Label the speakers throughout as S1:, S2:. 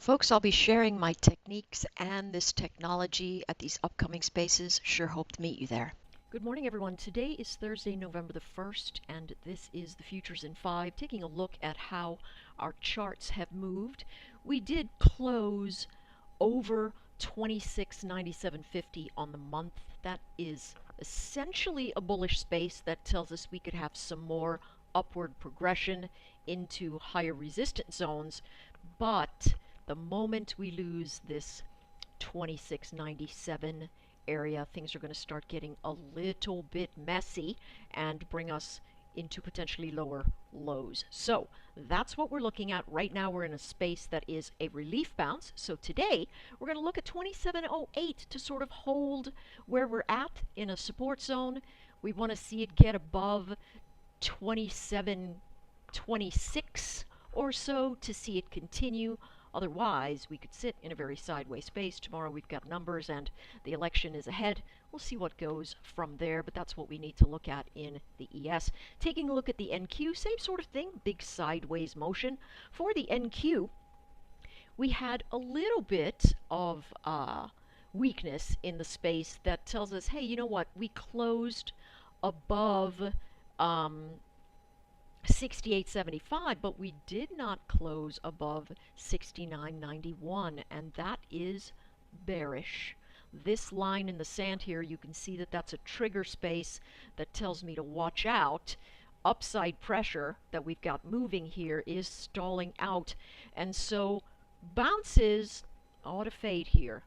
S1: Folks, I'll be sharing my techniques and this technology at these upcoming spaces. Sure hope to meet you there.
S2: Good morning, everyone. Today is Thursday, November the 1st, and this is the Futures in 5, taking a look at how our charts have moved. We did close over 2697.50 on the month. That is essentially a bullish space that tells us we could have some more upward progression into higher resistance zones, but the moment we lose this 2697 area, things are going to start getting a little bit messy and bring us into potentially lower lows. So that's what we're looking at right now. We're in a space that is a relief bounce. So today we're going to look at 2708 to sort of hold where we're at in a support zone. We want to see it get above 2726 or so to see it continue. Otherwise, we could sit in a very sideways space. Tomorrow we've got numbers and the election is ahead. We'll see what goes from there, but that's what we need to look at in the ES. Taking a look at the NQ, same sort of thing, big sideways motion. For the NQ, we had a little bit of weakness in the space that tells us, hey, you know what? We closed above 68.75, but we did not close above 69.91, and that is bearish. This line in the sand here, you can see that that's a trigger space that tells me to watch out. Upside pressure that we've got moving here is stalling out, and so bounces ought to fade here.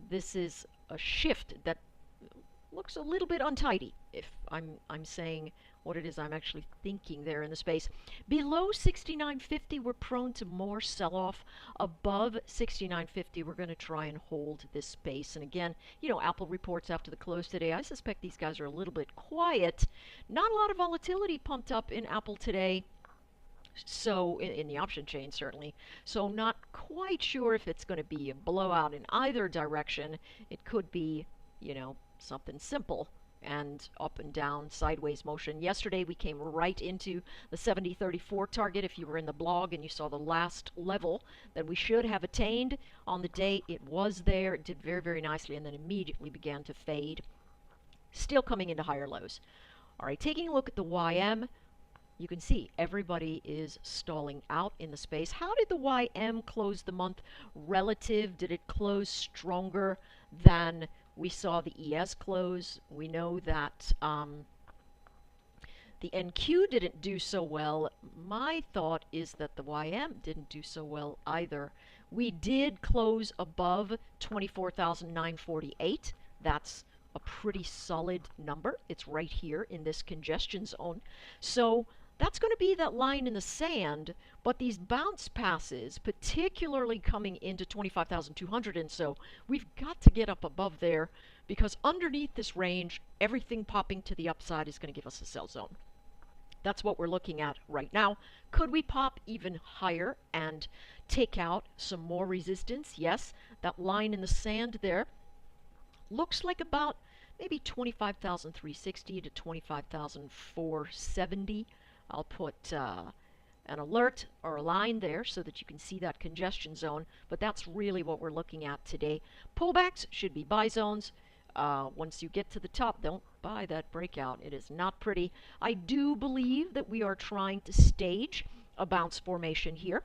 S2: This is a shift that looks a little bit untidy, if I'm saying what it is I'm actually thinking there in the space. Below 69.50, we're prone to more sell-off. Above 69.50, we're going to try and hold this space. And again, you know, Apple reports after the close today. I suspect these guys are a little bit quiet. Not a lot of volatility pumped up in Apple today. So, in the option chain, certainly. So, not quite sure if it's going to be a blowout in either direction. It could be, you know, something simple and up and down sideways motion. Yesterday we came right into the 70.34 target. If you were in the blog and you saw the last level that we should have attained on the day, it was there. It did very, very nicely and then immediately began to fade. Still coming into higher lows. All right, taking a look at the YM, you can see everybody is stalling out in the space. How did the YM close the month relative? Did it close stronger than we saw the ES close? We know that the NQ didn't do so well. My thought is that the YM didn't do so well either. We did close above 24,948. That's a pretty solid number. It's right here in this congestion zone. So that's going to be that line in the sand, but these bounce passes, particularly coming into 25,200 and so, we've got to get up above there because underneath this range, everything popping to the upside is going to give us a sell zone. That's what we're looking at right now. Could we pop even higher and take out some more resistance? Yes, that line in the sand there looks like about maybe 25,360 to 25,470. I'll put an alert or a line there so that you can see that congestion zone, but that's really what we're looking at today. Pullbacks should be buy zones. Once you get to the top, don't buy that breakout. It is not pretty. I do believe that we are trying to stage a bounce formation here.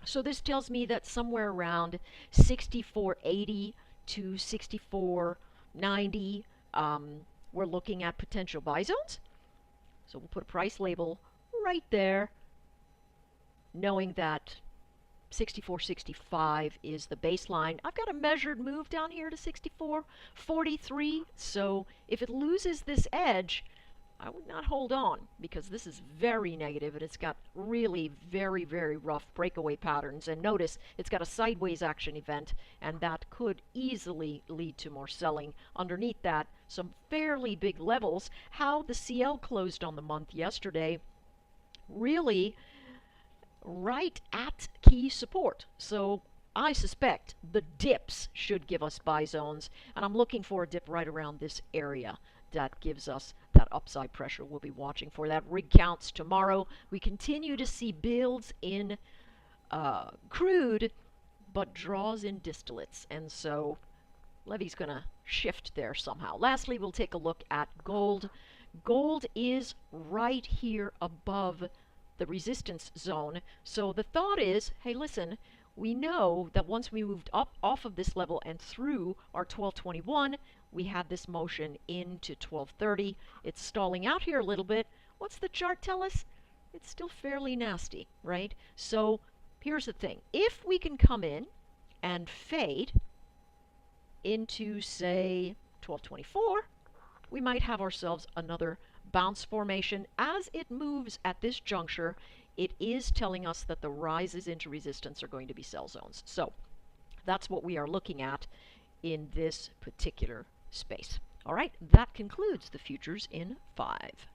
S2: So this tells me that somewhere around 64.80 to 64.90, we're looking at potential buy zones. So we'll put a price label right there, knowing that 64.65 is the baseline. I've got a measured move down here to 64.43, so if it loses this edge, I would not hold on because this is very negative and it's got really very, very rough breakaway patterns. And notice it's got a sideways action event and that could easily lead to more selling. Underneath that, some fairly big levels. How the CL closed on the month yesterday, really right at key support. So I suspect the dips should give us buy zones, and I'm looking for a dip right around this area that gives us that upside pressure. We'll be watching for that. Rig counts tomorrow. We continue to see builds in crude, but draws in distillates, and so Levy's going to shift there somehow. Lastly, we'll take a look at gold. Gold is right here above the resistance zone. So the thought is, hey, listen, we know that once we moved up off of this level and through our 1221, we had this motion into 1230. It's stalling out here a little bit. What's the chart tell us? It's still fairly nasty, right? So here's the thing. If we can come in and fade into, say, 1224, we might have ourselves another bounce formation. As it moves at this juncture, it is telling us that the rises into resistance are going to be sell zones. So that's what we are looking at in this particular space. All right, that concludes the futures in 5.